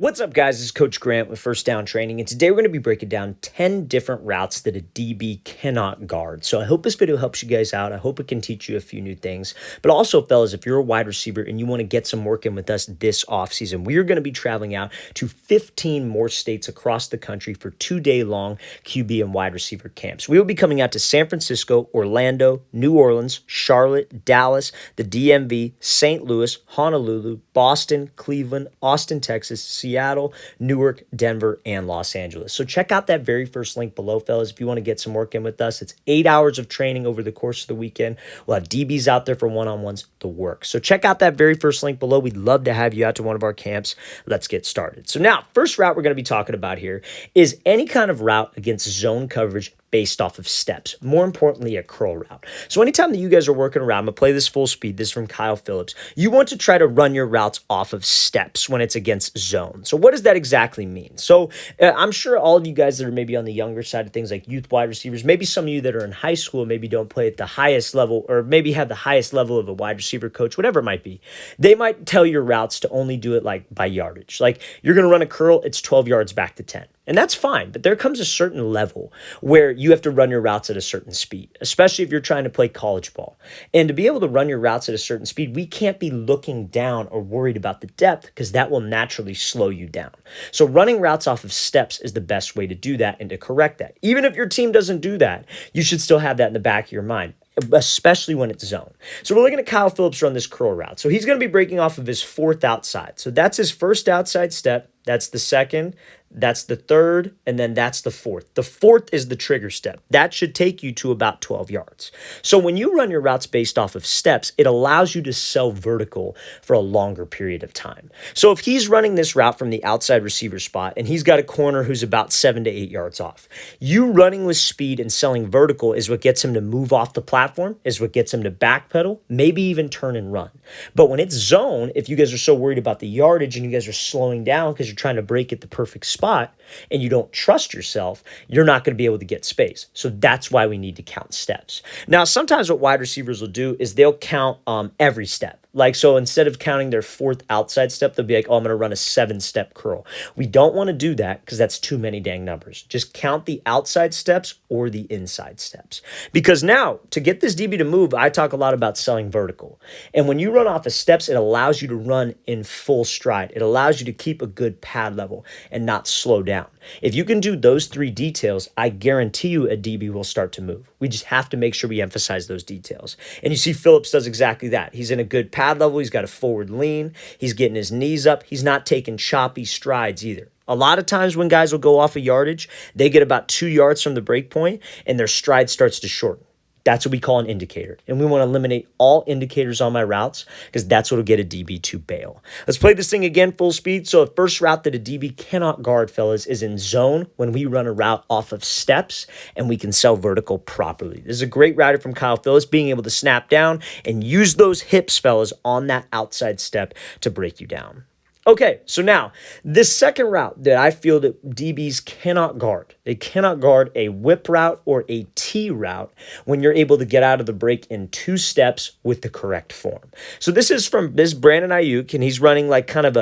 What's up, guys? This is Coach Grant with First Down Training, and today we're going to be breaking down 10 different routes that a DB cannot guard. So I hope this video helps you guys out. I hope it can teach you a few new things. But also, fellas, if you're a wide receiver and you want to get some work in with us this offseason, we are going to be traveling out to 15 more states across the country for 2-day-long QB and wide receiver camps. We will be coming out to San Francisco, Orlando, New Orleans, Charlotte, Dallas, the DMV, St. Louis, Honolulu, Boston, Cleveland, Austin, Texas, Seattle, Newark, Denver, and Los Angeles. So check out that very first link below, fellas, if you want to get some work in with us. It's 8 hours of training over the course of the weekend. We'll have DBs out there for one-on-ones to work. So check out that very first link below. We'd love to have you out to one of our camps. Let's get started. So now, first route we're going to be talking about here is any kind of route against zone coverage based off of steps. More importantly, a curl route. So anytime that you guys are working around, I'm going to play this full speed. This is from Kyle Phillips. You want to try to run your routes off of steps when it's against zone. So what does that exactly mean? So I'm sure all of you guys that are maybe on the younger side of things, like youth wide receivers, maybe some of you that are in high school, maybe don't play at the highest level, or maybe have the highest level of a wide receiver coach, whatever it might be. They might tell your routes to only do it like by yardage. Like you're going to run a curl, it's 12 yards back to 10. And that's fine, but there comes a certain level where you have to run your routes at a certain speed, especially if you're trying to play college ball. And to be able to run your routes at a certain speed, we can't be looking down or worried about the depth because that will naturally slow you down. So running routes off of steps is the best way to do that and to correct that. Even if your team doesn't do that, you should still have that in the back of your mind, especially when it's zone. So we're looking at Kyle Phillips run this curl route. So he's going to be breaking off of his fourth outside. So that's his first outside step. That's the second, that's the third, and then that's the fourth. The fourth is the trigger step. That should take you to about 12 yards. So when you run your routes based off of steps, it allows you to sell vertical for a longer period of time. So if he's running this route from the outside receiver spot and he's got a corner who's about 7 to 8 yards off, you running with speed and selling vertical is what gets him to move off the platform, is what gets him to backpedal, maybe even turn and run. But when it's zone, if you guys are so worried about the yardage and you guys are slowing down because you're trying to break at the perfect spot and you don't trust yourself, you're not going to be able to get space. So that's why we need to count steps. Now, sometimes what wide receivers will do is they'll count every step. Like, so instead of counting their fourth outside step, they'll be like, oh, I'm going to run a 7-step curl. We don't want to do that because that's too many dang numbers. Just count the outside steps or the inside steps. Because now, to get this DB to move, I talk a lot about selling vertical. And when you run off of steps, it allows you to run in full stride. It allows you to keep a good pad level and not slow down. If you can do those 3 details, I guarantee you a DB will start to move. We just have to make sure we emphasize those details. And you see Phillips does exactly that. He's in a good pad level. He's got a forward lean. He's getting his knees up. He's not taking choppy strides either. A lot of times when guys will go off a yardage, they get about 2 yards from the break point and their stride starts to shorten. That's what we call an indicator. And we want to eliminate all indicators on my routes because that's what will get a DB to bail. Let's play this thing again full speed. So the first route that a DB cannot guard, fellas, is in zone when we run a route off of steps and we can sell vertical properly. This is a great router from Kyle Phillips, being able to snap down and use those hips, fellas, on that outside step to break you down. Okay, so now, this second route that I feel that DBs cannot guard. They cannot guard a whip route or a T route when you're able to get out of the break in 2 steps with the correct form. So this is from this Brandon Ayuk, and he's running like kind of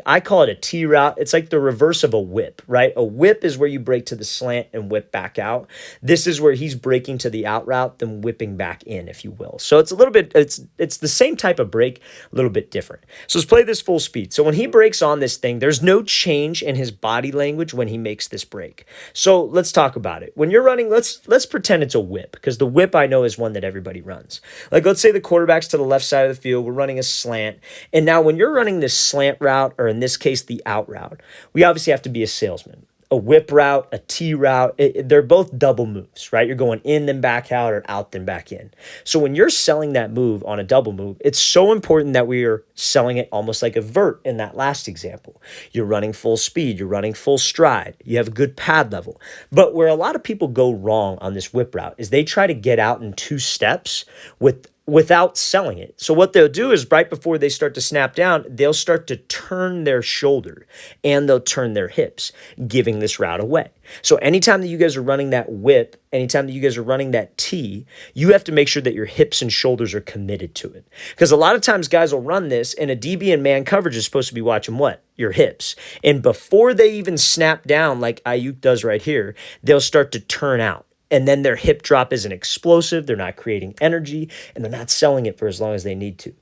I call it a T route. It's like the reverse of a whip, right? A whip is where you break to the slant and whip back out. This is where he's breaking to the out route, then whipping back in, if you will. So it's a little bit, it's the same type of break, a little bit different. So let's play this full speed. So when he breaks on this thing, there's no change in his body language when he makes this break. So let's talk about it. When you're running, let's pretend it's a whip, because the whip I know is one that everybody runs. Like, let's say the quarterback's to the left side of the field, we're running a slant. And now when you're running this slant route, or in this case, the out route, we obviously have to be a salesman. A whip route, a T route, they're both double moves, right? You're going in, then back out, or out, then back in. So when you're selling that move on a double move, it's so important that we are selling it almost like a vert in that last example. You're running full speed, you're running full stride, you have a good pad level. But where a lot of people go wrong on this whip route is they try to get out in 2 steps with without selling it. So what they'll do is right before they start to snap down, they'll start to turn their shoulder and they'll turn their hips, giving this route away. So anytime that you guys are running that whip, anytime that you guys are running that tee, you have to make sure that your hips and shoulders are committed to it. Because a lot of times guys will run this and a DB in man coverage is supposed to be watching what? Your hips. And before they even snap down like Ayuk does right here, they'll start to turn out. And then their hip drop isn't explosive, they're not creating energy, and they're not selling it for as long as they need to.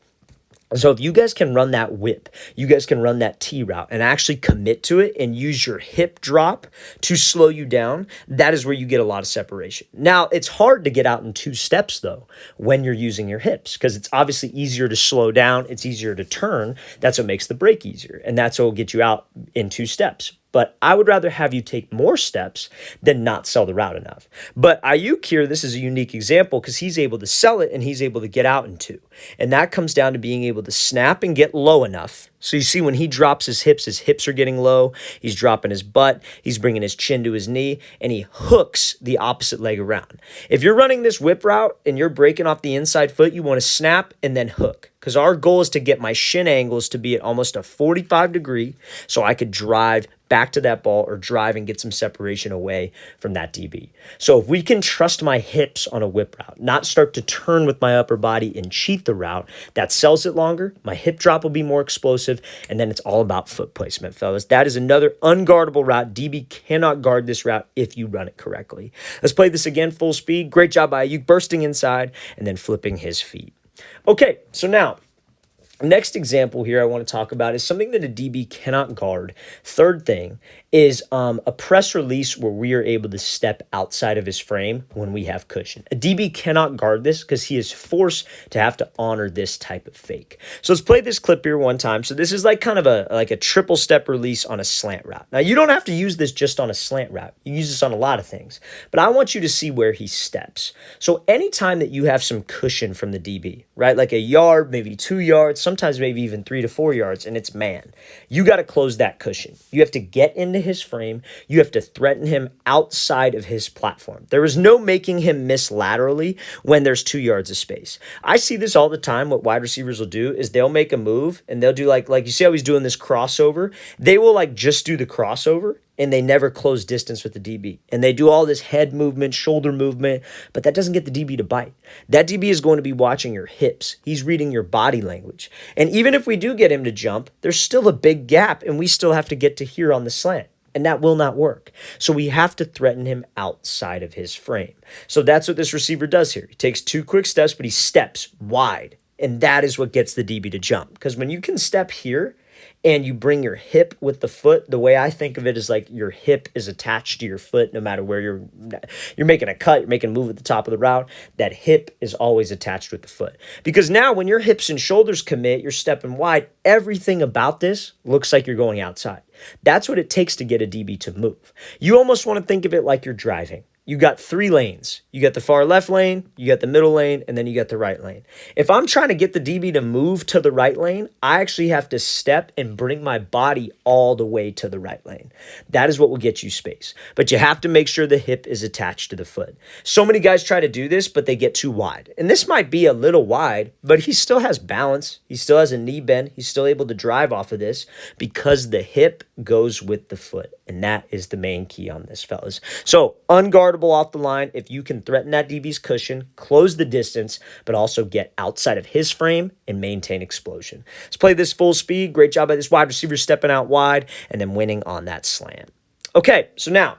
So if you guys can run that whip, you guys can run that T route and actually commit to it and use your hip drop to slow you down, that is where you get a lot of separation. Now, it's hard to get out in 2 steps, though, when you're using your hips, because it's obviously easier to slow down, it's easier to turn. That's what makes the break easier, and that's what will get you out in 2 steps. But I would rather have you take more steps than not sell the route enough. But Ayuk here, this is a unique example because he's able to sell it and he's able to get out in 2. And that comes down to being able to snap and get low enough. So you see when he drops his hips are getting low. He's dropping his butt. He's bringing his chin to his knee, and he hooks the opposite leg around. If you're running this whip route and you're breaking off the inside foot, you want to snap and then hook. Because our goal is to get my shin angles to be at almost a 45 degree so I could drive back to that ball or drive and get some separation away from that DB. So if we can trust my hips on a whip route, not start to turn with my upper body and cheat the route, that sells it longer, my hip drop will be more explosive, and then it's all about foot placement, fellas. That is another unguardable route. DB cannot guard this route if you run it correctly. Let's play this again, full speed. Great job by Ayuk, bursting inside and then flipping his feet. Okay, so now, next example here I want to talk about is something that a DB cannot guard. Third thing is a press release where we are able to step outside of his frame when we have cushion. A DB cannot guard this because he is forced to have to honor this type of fake. So let's play this clip here one time. So this is like kind of a triple step release on a slant route. Now you don't have to use this just on a slant route. You use this on a lot of things, but I want you to see where he steps. So anytime that you have some cushion from the DB, right? Like a yard, maybe 2 yards, sometimes maybe even 3 to 4 yards, and it's man. You got to close that cushion. You have to get into his frame. You have to threaten him outside of his platform. There is no making him miss laterally when there's 2 yards of space. I see this all the time. What wide receivers will do is they'll make a move and they'll do like you see how he's doing this crossover. They will just do the crossover and they never close distance with the DB. And they do all this head movement, shoulder movement, but that doesn't get the DB to bite. That DB is going to be watching your hips. He's reading your body language. And even if we do get him to jump, there's still a big gap and we still have to get to here on the slant. And that will not work. So we have to threaten him outside of his frame. So that's what this receiver does here. He takes 2 quick steps, but he steps wide. And that is what gets the DB to jump. Because when you can step here, and you bring your hip with the foot, the way I think of it is like your hip is attached to your foot no matter where you're making a cut, you're making a move at the top of the route, that hip is always attached with the foot. Because now when your hips and shoulders commit, you're stepping wide, everything about this looks like you're going outside. That's what it takes to get a DB to move. You almost want to think of it like you're driving. You got 3 lanes. You got the far left lane, you got the middle lane, and then you got the right lane. If I'm trying to get the DB to move to the right lane, I actually have to step and bring my body all the way to the right lane. That is what will get you space. But you have to make sure the hip is attached to the foot. So many guys try to do this, but they get too wide. And this might be a little wide, but he still has balance. He still has a knee bend. He's still able to drive off of this because the hip goes with the foot. And that is the main key on this, fellas. So unguardable off the line. If you can threaten that DB's cushion, close the distance, but also get outside of his frame and maintain explosion. Let's play this full speed. Great job by this wide receiver stepping out wide and then winning on that slant. Okay, so now,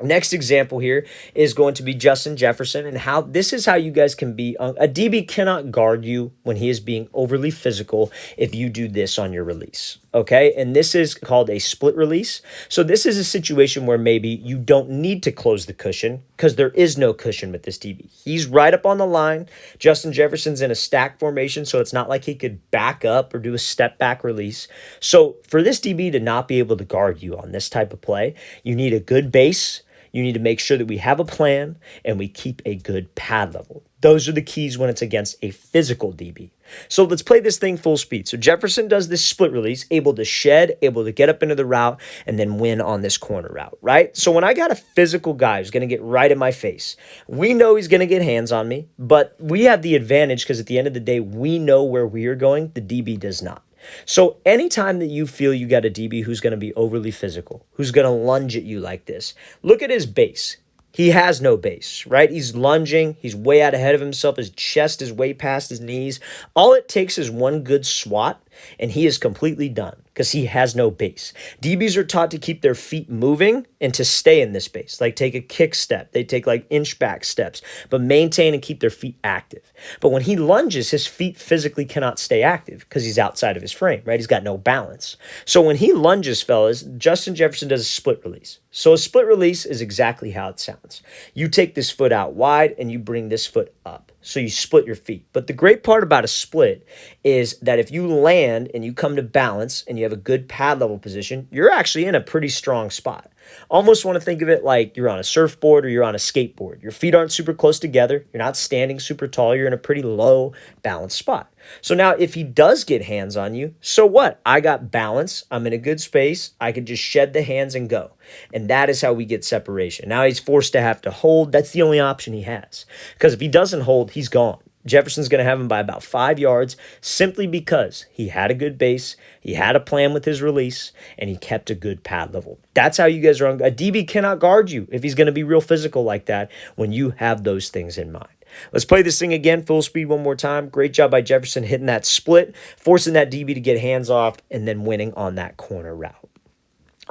next example here is going to be Justin Jefferson and how this is how you guys can be. A DB cannot guard you when he is being overly physical if you do this on your release. Okay, and this is called a split release. So this is a situation where maybe you don't need to close the cushion because there is no cushion with this DB. He's right up on the line. Justin Jefferson's in a stack formation, so it's not like he could back up or do a step back release. So for this DB to not be able to guard you on this type of play, you need a good base. You need to make sure that we have a plan and we keep a good pad level. Those are the keys when it's against a physical DB. So let's play this thing full speed. So Jefferson does this split release, able to shed, able to get up into the route, and then win on this corner route, right? So when I got a physical guy who's going to get right in my face, we know he's going to get hands on me, but we have the advantage because at the end of the day, we know where we are going. The DB does not. So anytime that you feel you got a DB who's going to be overly physical, who's going to lunge at you like this, look at his base. He has no base, right? He's lunging. He's way out ahead of himself. His chest is way past his knees. All it takes is one good swat, and he is completely done because he has no base. DBs are taught to keep their feet moving and to stay in this base, like take a kick step. They take like inch back steps, but maintain and keep their feet active. But when he lunges, his feet physically cannot stay active because he's outside of his frame, right? He's got no balance. So when he lunges, fellas, Justin Jefferson does a split release. So a split release is exactly how it sounds. You take this foot out wide and you bring this foot up. So you split your feet. But the great part about a split is that if you land and you come to balance and you have a good pad level position, you're actually in a pretty strong spot. Almost want to think of it like you're on a surfboard or you're on a skateboard. Your feet aren't super close together. You're not standing super tall. You're in a pretty low balanced spot. So now if he does get hands on you, so what? I got balance. I'm in a good space. I could just shed the hands and go. And that is how we get separation. Now he's forced to have to hold. That's the only option he has. Because if he doesn't hold, he's gone. Jefferson's going to have him by about 5 yards simply because he had a good base, he had a plan with his release, and he kept a good pad level. That's how you guys are on. A DB cannot guard you if he's going to be real physical like that when you have those things in mind. Let's play this thing again, full speed one more time. Great job by Jefferson hitting that split, forcing that DB to get hands off, and then winning on that corner route.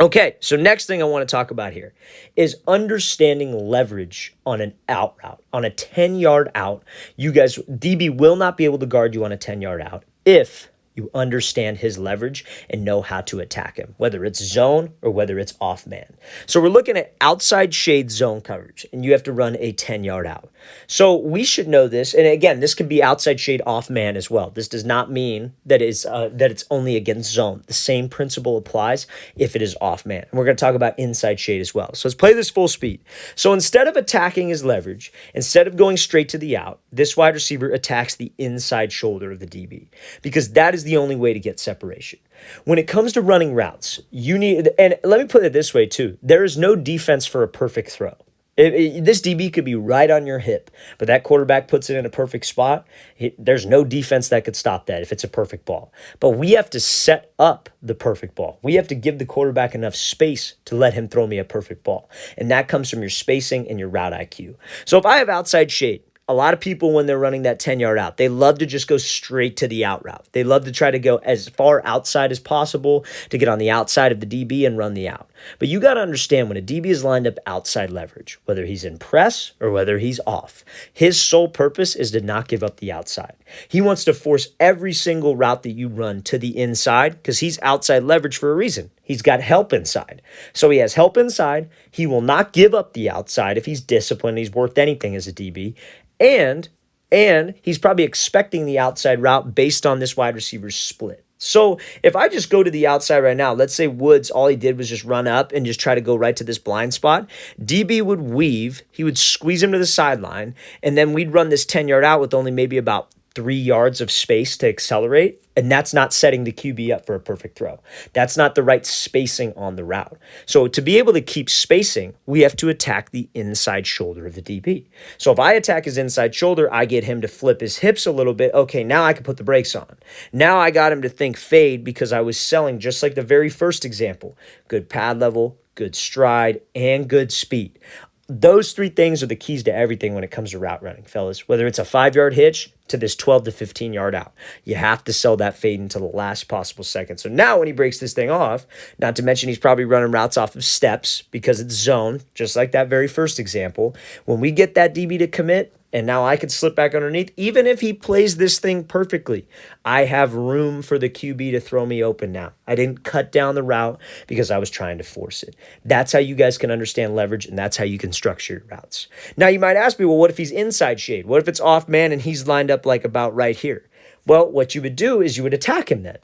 Okay, so next thing I want to talk about here is understanding leverage on an out route. On a 10-yard out, you guys, DB will not be able to guard you on a 10-yard out if you understand his leverage and know how to attack him, whether it's zone or whether it's off man. So we're looking at outside shade zone coverage, and you have to run a 10-yard out. So we should know this, and again, this can be outside shade off man as well. This does not mean that it's only against zone. The same principle applies if it is off man. And we're going to talk about inside shade as well. So let's play this full speed. So instead of attacking his leverage, instead of going straight to the out, this wide receiver attacks the inside shoulder of the DB because that is the only way to get separation. When it comes to running routes, you need, and let me put it this way too, there is no defense for a perfect throw. This DB could be right on your hip, but that quarterback puts it in a perfect spot. There's no defense that could stop that if it's a perfect ball. But we have to set up the perfect ball. We have to give the quarterback enough space to let him throw me a perfect ball. And that comes from your spacing and your route IQ. So if I have outside shade, a lot of people, when they're running that 10-yard out, they love to just go straight to the out route. They love to try to go as far outside as possible to get on the outside of the DB and run the out. But you got to understand when a DB is lined up outside leverage, whether he's in press or whether he's off, his sole purpose is to not give up the outside. He wants to force every single route that you run to the inside because he's outside leverage for a reason. He's got help inside. So he has help inside. He will not give up the outside if he's disciplined. He's worth anything as a DB. And he's probably expecting the outside route based on this wide receiver's split. So if I just go to the outside right now, let's say Woods, all he did was just run up and just try to go right to this blind spot. DB would weave. He would squeeze him to the sideline, and then we'd run this 10-yard out with only maybe about 3 yards of space to accelerate, and that's not setting the QB up for a perfect throw. That's not the right spacing on the route. So to be able to keep spacing, we have to attack the inside shoulder of the DB. So if I attack his inside shoulder, I get him to flip his hips a little bit. Okay, now I can put the brakes on. Now I got him to think fade because I was selling just like the very first example. Good pad level, good stride, and good speed. Those 3 things are the keys to everything when it comes to route running, fellas. Whether it's a 5-yard hitch to this 12 to 15-yard out, you have to sell that fade until the last possible second. So now when he breaks this thing off, not to mention he's probably running routes off of steps because it's zone, just like that very first example. When we get that DB to commit, and now I could slip back underneath. Even if he plays this thing perfectly, I have room for the QB to throw me open now. I didn't cut down the route because I was trying to force it. That's how you guys can understand leverage, and that's how you can structure your routes. Now, you might ask me, well, what if he's inside shade? What if it's off man and he's lined up like about right here? Well, what you would do is you would attack him then.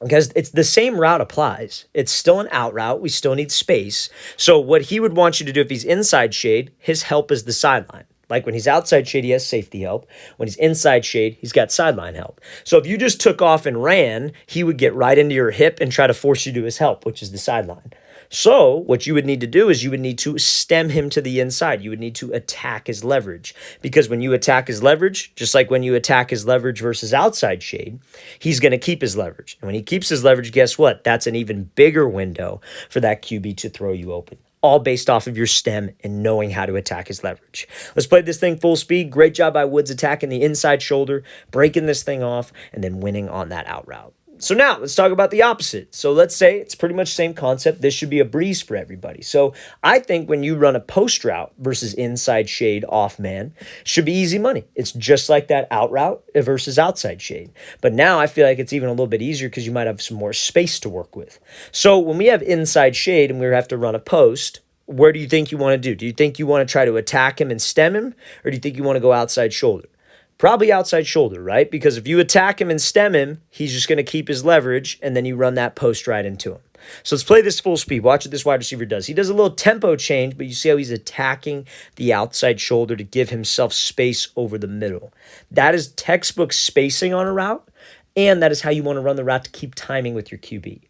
Because it's the same route applies. It's still an out route. We still need space. So what he would want you to do if he's inside shade, his help is the sideline. Like when he's outside shade, he has safety help. When he's inside shade, he's got sideline help. So if you just took off and ran, he would get right into your hip and try to force you to his help, which is the sideline. So what you would need to do is you would need to stem him to the inside. You would need to attack his leverage, because when you attack his leverage, just like when you attack his leverage versus outside shade, he's going to keep his leverage. And when he keeps his leverage, guess what? That's an even bigger window for that QB to throw you open, all based off of your stem and knowing how to attack his leverage. Let's play this thing full speed. Great job by Woods attacking the inside shoulder, breaking this thing off, and then winning on that out route. So now let's talk about the opposite. So let's say it's pretty much the same concept. This should be a breeze for everybody. So I think when you run a post route versus inside shade off man, should be easy money. It's just like that out route versus outside shade. But now I feel like it's even a little bit easier because you might have some more space to work with. So when we have inside shade and we have to run a post, where do you think you want to do? Do you think you want to try to attack him and stem him? Or do you think you want to go outside shoulder? Probably outside shoulder, right? Because if you attack him and stem him, he's just going to keep his leverage, and then you run that post right into him. So let's play this full speed. Watch what this wide receiver does. He does a little tempo change, but you see how he's attacking the outside shoulder to give himself space over the middle. That is textbook spacing on a route, and that is how you want to run the route to keep timing with your QB.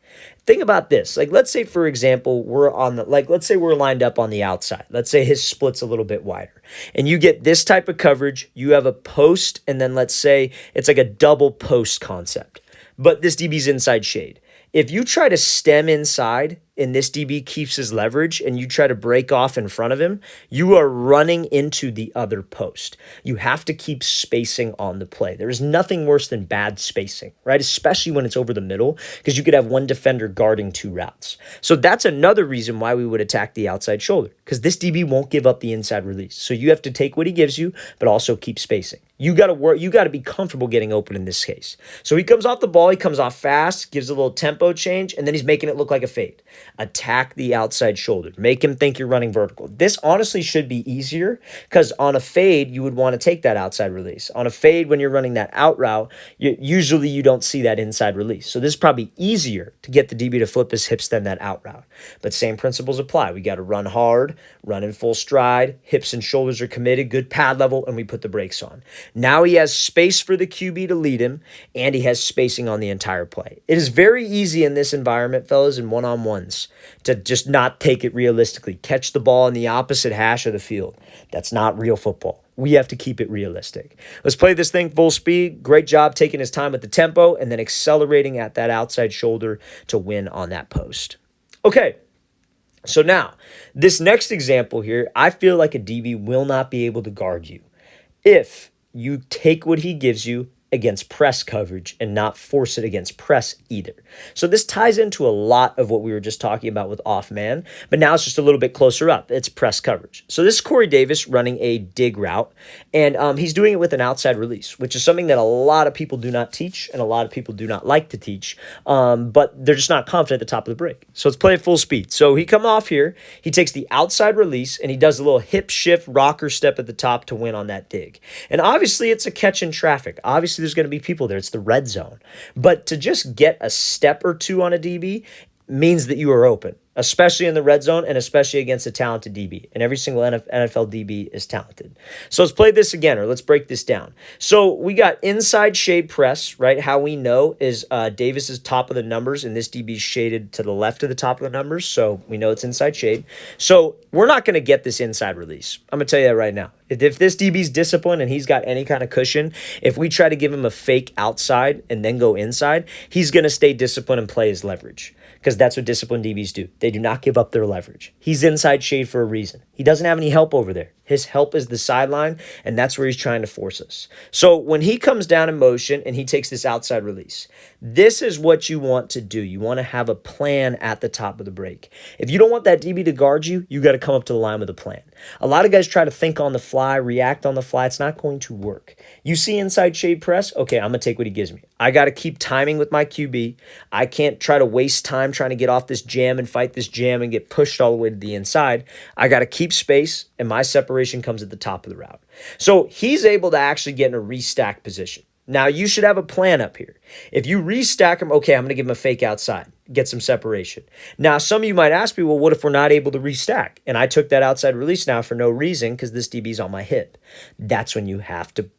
Think about this. Like, let's say, for example, let's say we're lined up on the outside. Let's say his split's a little bit wider. And you get this type of coverage. You have a post, and then let's say it's like a double post concept. But this DB's inside shade. If you try to stem inside and this DB keeps his leverage and you try to break off in front of him, you are running into the other post. You have to keep spacing on the play. There is nothing worse than bad spacing, right? Especially when it's over the middle, because you could have one defender guarding two routes. So that's another reason why we would attack the outside shoulder, because this DB won't give up the inside release. So you have to take what he gives you, but also keep spacing. You got to work. You got to be comfortable getting open in this case. So he comes off the ball. He comes off fast, gives a little tempo change, and then he's making it look like a fade. Attack the outside shoulder. Make him think you're running vertical. This honestly should be easier, because on a fade, you would want to take that outside release. On a fade, when you're running that out route, usually you don't see that inside release. So this is probably easier to get the DB to flip his hips than that out route. But same principles apply. We got to run hard, run in full stride, hips and shoulders are committed, good pad level, and we put the brakes on. Now he has space for the QB to lead him, and he has spacing on the entire play. It is very easy in this environment, fellas, in one-on-ones, to just not take it realistically. Catch the ball in the opposite hash of the field. That's not real football. We have to keep it realistic. Let's play this thing full speed. Great job taking his time with the tempo and then accelerating at that outside shoulder to win on that post. Okay. So now, this next example here, I feel like a DB will not be able to guard you if you take what he gives you against press coverage and not force it against press either. So this ties into a lot of what we were just talking about with off man, but now it's just a little bit closer up. It's press coverage. So this is Corey Davis running a dig route, and he's doing it with an outside release, which is something that a lot of people do not teach and a lot of people do not like to teach, but they're just not confident at the top of the break. So let's play it full speed. So he come off here, he takes the outside release, and he does a little hip shift rocker step at the top to win on that dig. And obviously it's a catch in traffic. Obviously there's going to be people there. It's the red zone. But to just get a step or two on a DB means that you are open, especially in the red zone and especially against a talented DB. And every single NFL DB is talented. So let's play this again, or let's break this down. So we got inside shade press, right? How we know is Davis is top of the numbers, and this DB is shaded to the left of the top of the numbers. So we know it's inside shade. So we're not going to get this inside release. I'm going to tell you that right now. If this DB's disciplined and he's got any kind of cushion, if we try to give him a fake outside and then go inside, he's going to stay disciplined and play his leverage, because that's what disciplined DBs do. They do not give up their leverage. He's inside shade for a reason. He doesn't have any help over there. His help is the sideline, and that's where he's trying to force us. So when he comes down in motion and he takes this outside release, this is what you want to do. You want to have a plan at the top of the break. If you don't want that DB to guard you, you got to come up to the line with a plan. A lot of guys try to think on the fly, react on the fly. It's not going to work. You see inside shade press? Okay, I'm going to take what he gives me. I got to keep timing with my QB. I can't try to waste time trying to get off this jam and fight this jam and get pushed all the way to the inside. I got to keep space, and my separation comes at the top of the route. So he's able to actually get in a restack position. Now you should have a plan up here. If you restack them, okay, I'm going to give him a fake outside, get some separation. Now, some of you might ask me, well, what if we're not able to restack? And I took that outside release now for no reason because this DB's on my hip. That's when you have to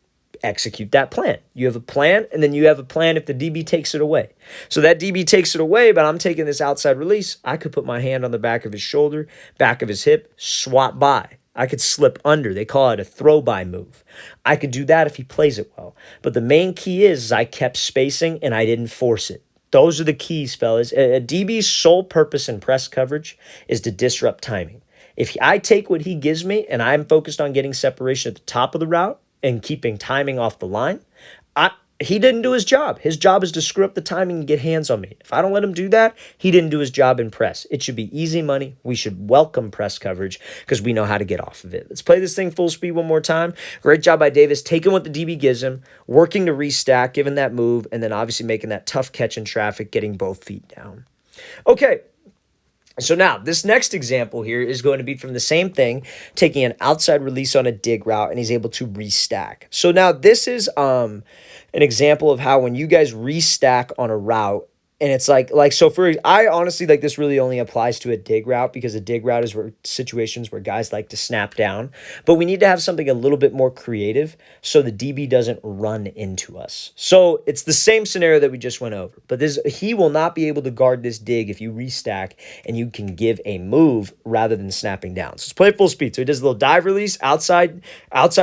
execute that plan. You have a plan, and then you have a plan if the DB takes it away. So that DB takes it away, but I'm taking this outside release. I could put my hand on the back of his shoulder, back of his hip, swap by. I could slip under. They call it a throw-by move. I could do that if he plays it well. But the main key is I kept spacing and I didn't force it. Those are the keys, fellas. A DB's sole purpose in press coverage is to disrupt timing. If I take what he gives me and I'm focused on getting separation at the top of the route and keeping timing off the line, he didn't do his job. His job is to screw up the timing and get hands on me. If I don't let him do that, he didn't do his job in press. It should be easy money. We should welcome press coverage because we know how to get off of it. Let's play this thing full speed one more time. Great job by Davis, taking what the DB gives him, working to restack, giving that move, and then obviously making that tough catch in traffic, getting both feet down. Okay. So now, this next example here is going to be from the same thing, taking an outside release on a dig route, and he's able to restack. So now this is an example of how when you guys restack on a route, and it's I honestly, this really only applies to a dig route because a dig route is where situations where guys like to snap down. But we need to have something a little bit more creative so the DB doesn't run into us. So it's the same scenario that we just went over. But he will not be able to guard this dig if you restack and you can give a move rather than snapping down. So let's play it full speed. So he does a little dive release, outside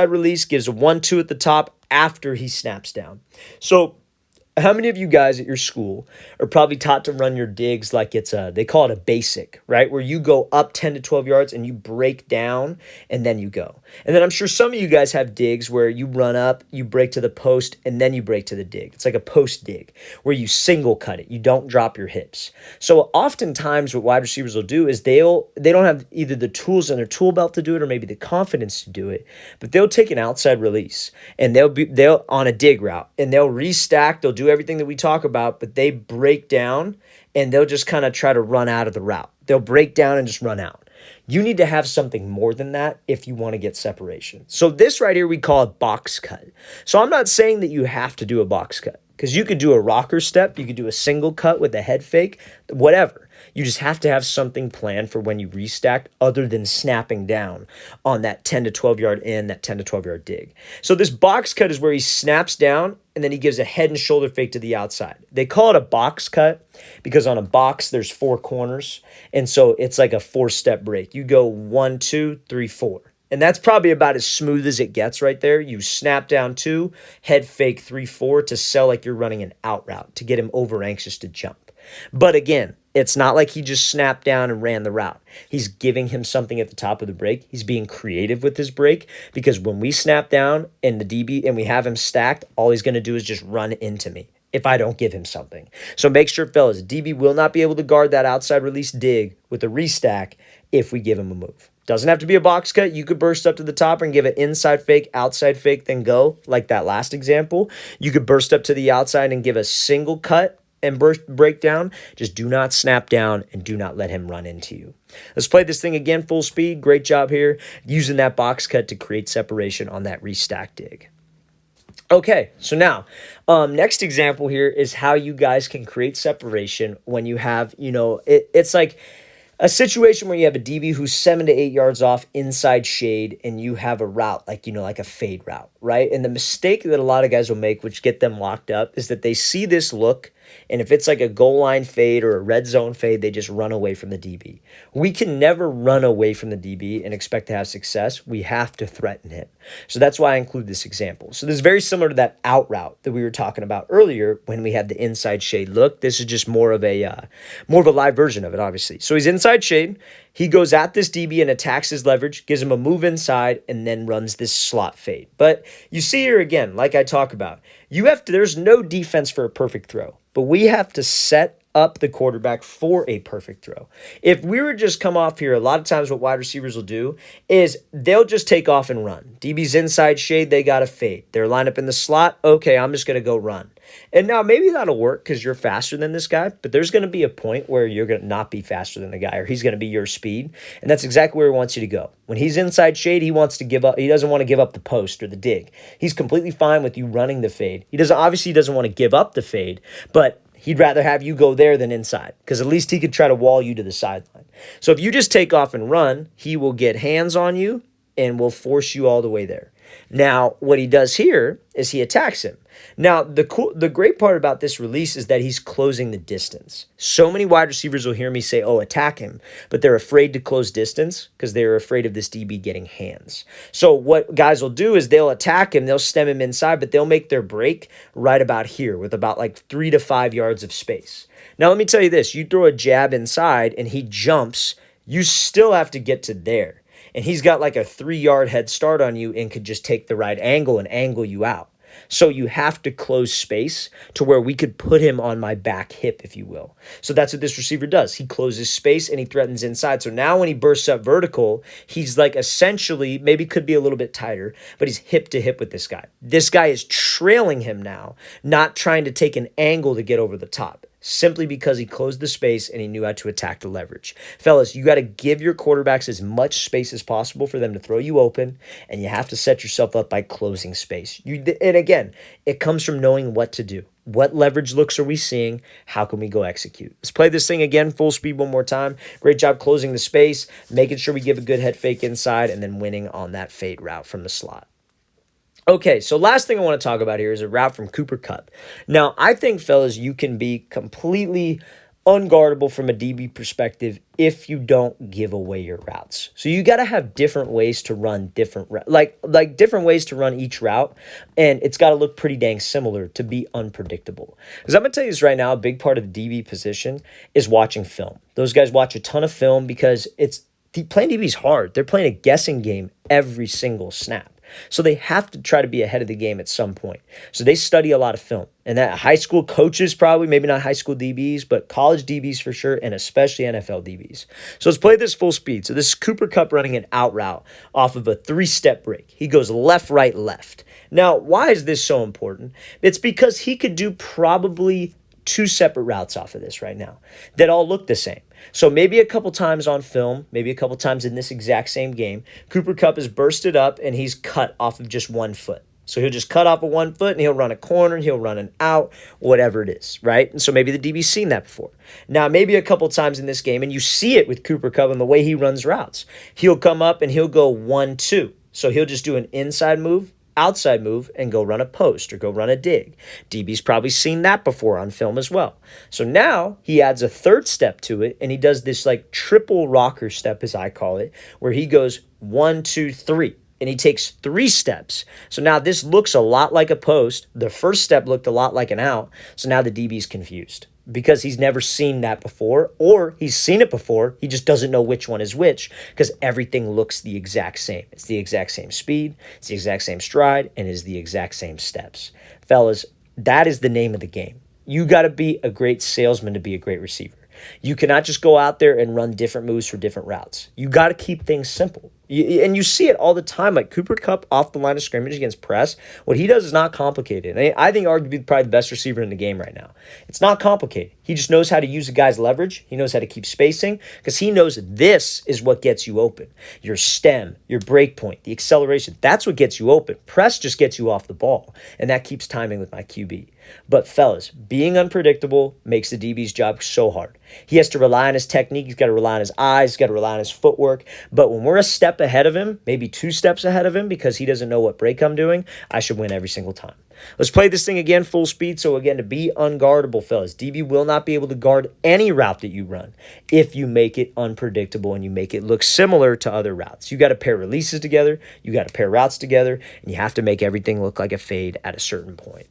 release, gives a 1-2 at the top after he snaps down. So how many of you guys at your school are probably taught to run your digs like they call it a basic, right? Where you go up 10 to 12 yards and you break down and then you go. And then I'm sure some of you guys have digs where you run up, you break to the post, and then you break to the dig. It's like a post dig where you single cut it. You don't drop your hips. So oftentimes what wide receivers will do is they don't have either the tools in their tool belt to do it or maybe the confidence to do it, but they'll take an outside release and they'll on a dig route and they'll restack, they'll do everything that we talk about, but they break down and they'll just kind of try to run out of the route. They'll break down and just run out. You need to have something more than that if you want to get separation. So this right here we call a box cut. So I'm not saying that you have to do a box cut because you could do a rocker step, you could do a single cut with a head fake, whatever. You just have to have something planned for when you restack other than snapping down on that 10 to 12 yard in, that 10 to 12 yard dig. So this box cut is where he snaps down and then he gives a head and shoulder fake to the outside. They call it a box cut because on a box there's 4 corners. And so it's like a 4-step break. You go 1, 2, 3, 4. And that's probably about as smooth as it gets right there. You snap down 2, head fake 3, 4 to sell like you're running an out route to get him over anxious to jump. But again, it's not like he just snapped down and ran the route. He's giving him something at the top of the break. He's being creative with his break because when we snap down and the DB and we have him stacked, all he's going to do is just run into me if I don't give him something. So make sure, fellas, DB will not be able to guard that outside release dig with a restack if we give him a move. Doesn't have to be a box cut. You could burst up to the top and give an inside fake, outside fake, then go, like that last example. You could burst up to the outside and give a single cut and break down. Just do not snap down and do not let him run into you. Let's play this thing again full speed. Great job here using that box cut to create separation on that restack dig. Okay, so now, next example here is how you guys can create separation when you have, it's like a situation where you have a DB who's 7 to 8 yards off inside shade and you have a route like a fade route, right? And the mistake that a lot of guys will make, which get them locked up, is that they see this look and if it's like a goal line fade or a red zone fade, they just run away from the DB. We can never run away from the DB and expect to have success. We have to threaten him. So that's why I include this example. So this is very similar to that out route that we were talking about earlier when we had the inside shade look. This is just more of a live version of it, obviously. So he's inside shade. He goes at this DB and attacks his leverage, gives him a move inside, and then runs this slot fade. But you see here again, like I talk about, there's no defense for a perfect throw, but we have to set up the quarterback for a perfect throw. If we were just come off here, a lot of times what wide receivers will do is they'll just take off and run. DB's inside shade, they got to fade. They're lined up in the slot. Okay, I'm just going to go run. And now maybe that'll work because you're faster than this guy, but there's going to be a point where you're going to not be faster than the guy, or he's going to be your speed. And that's exactly where he wants you to go. When he's inside shade, he wants to give up. He doesn't want to give up the post or the dig. He's completely fine with you running the fade. He doesn't want to give up the fade, but he'd rather have you go there than inside because at least he could try to wall you to the sideline. So if you just take off and run, he will get hands on you and will force you all the way there. Now, what he does here is he attacks him. Now, the great part about this release is that he's closing the distance. So many wide receivers will hear me say, oh, attack him, but they're afraid to close distance because they're afraid of this DB getting hands. So what guys will do is they'll attack him, they'll stem him inside, but they'll make their break right about here with about like 3 to 5 yards of space. Now, let me tell you this. You throw a jab inside and he jumps, you still have to get to there. And he's got like a 3-yard head start on you and could just take the right angle and angle you out. So you have to close space to where we could put him on my back hip, if you will. So that's what this receiver does. He closes space and he threatens inside. So now when he bursts up vertical, he's like essentially, maybe could be a little bit tighter, but he's hip to hip with this guy. This guy is trailing him now, not trying to take an angle to get over the top, simply because he closed the space and he knew how to attack the leverage. Fellas, you got to give your quarterbacks as much space as possible for them to throw you open, and you have to set yourself up by closing space. And again, it comes from knowing what to do. What leverage looks are we seeing? How can we go execute? Let's play this thing again, full speed one more time. Great job closing the space, making sure we give a good head fake inside, and then winning on that fade route from the slot. Okay, so last thing I want to talk about here is a route from Cooper Kupp. Now, I think, fellas, you can be completely unguardable from a DB perspective if you don't give away your routes. So you got to have different ways to run different different ways to run each route, and it's got to look pretty dang similar to be unpredictable. Because I'm going to tell you this right now, a big part of the DB position is watching film. Those guys watch a ton of film because playing DB is hard. They're playing a guessing game every single snap. So they have to try to be ahead of the game at some point. So they study a lot of film. And that high school coaches probably, maybe not high school DBs, but college DBs for sure, and especially NFL DBs. So let's play this full speed. So this is Cooper Kupp running an out route off of a 3-step break. He goes left, right, left. Now, why is this so important? It's because he could do probably 2 separate routes off of this right now that all look the same. So maybe a couple times on film, maybe a couple times in this exact same game, Cooper Kupp is bursted up and he's cut off of just 1 foot. So he'll just cut off of 1 foot and he'll run a corner, he'll run an out, whatever it is, right? And so maybe the DB's seen that before. Now, maybe a couple times in this game, and you see it with Cooper Kupp and the way he runs routes. He'll come up and he'll go 1-2. So he'll just do an inside move, outside move, and go run a post or go run a dig. DB's probably seen that before on film as well. So now he adds a 3rd step to it, and he does this like triple rocker step, as I call it, where he goes 1, 2, 3. And he takes 3 steps. So now this looks a lot like a post. The first step looked a lot like an out. So now the DB's confused because he's never seen that before, or he's seen it before. He just doesn't know which one is which because everything looks the exact same. It's the exact same speed, it's the exact same stride, and is the exact same steps. Fellas, that is the name of the game. You got to be a great salesman to be a great receiver. You cannot just go out there and run different moves for different routes. You got to keep things simple. And you see it all the time, like Cooper Kupp off the line of scrimmage against press. What he does is not complicated. I think arguably probably the best receiver in the game right now. It's not complicated. He just knows how to use a guy's leverage. He knows how to keep spacing because he knows this is what gets you open. Your stem, your break point, the acceleration, that's what gets you open. Press just gets you off the ball, and that keeps timing with my QB. But fellas, being unpredictable makes the DB's job so hard. He has to rely on his technique. He's got to rely on his eyes. He's got to rely on his footwork. But when we're a step ahead of him, maybe 2 steps ahead of him because he doesn't know what break I'm doing, I should win every single time. Let's play this thing again, full speed. So again, to be unguardable, fellas, DB will not be able to guard any route that you run if you make it unpredictable and you make it look similar to other routes. You got to pair releases together. You got to pair routes together, and you have to make everything look like a fade at a certain point.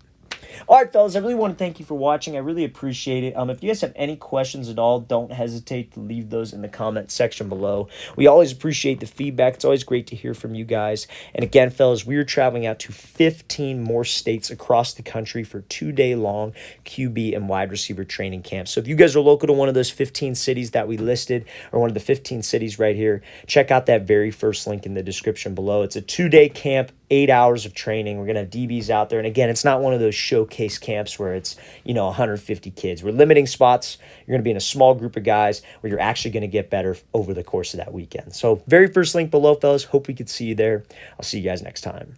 All right, fellas, I really want to thank you for watching. I really appreciate it. If you guys have any questions at all, don't hesitate to leave those in the comment section below. We always appreciate the feedback. It's always great to hear from you guys. And again, fellas, we are traveling out to 15 more states across the country for 2-day-long QB and wide receiver training camps. So if you guys are local to one of those 15 cities that we listed, or one of the 15 cities right here, check out that very first link in the description below. It's a 2-day camp, 8 hours of training. We're going to have DBs out there. And again, it's not one of those showcase camps where it's, 150 kids. We're limiting spots. You're going to be in a small group of guys where you're actually going to get better over the course of that weekend. So very first link below, fellas. Hope we could see you there. I'll see you guys next time.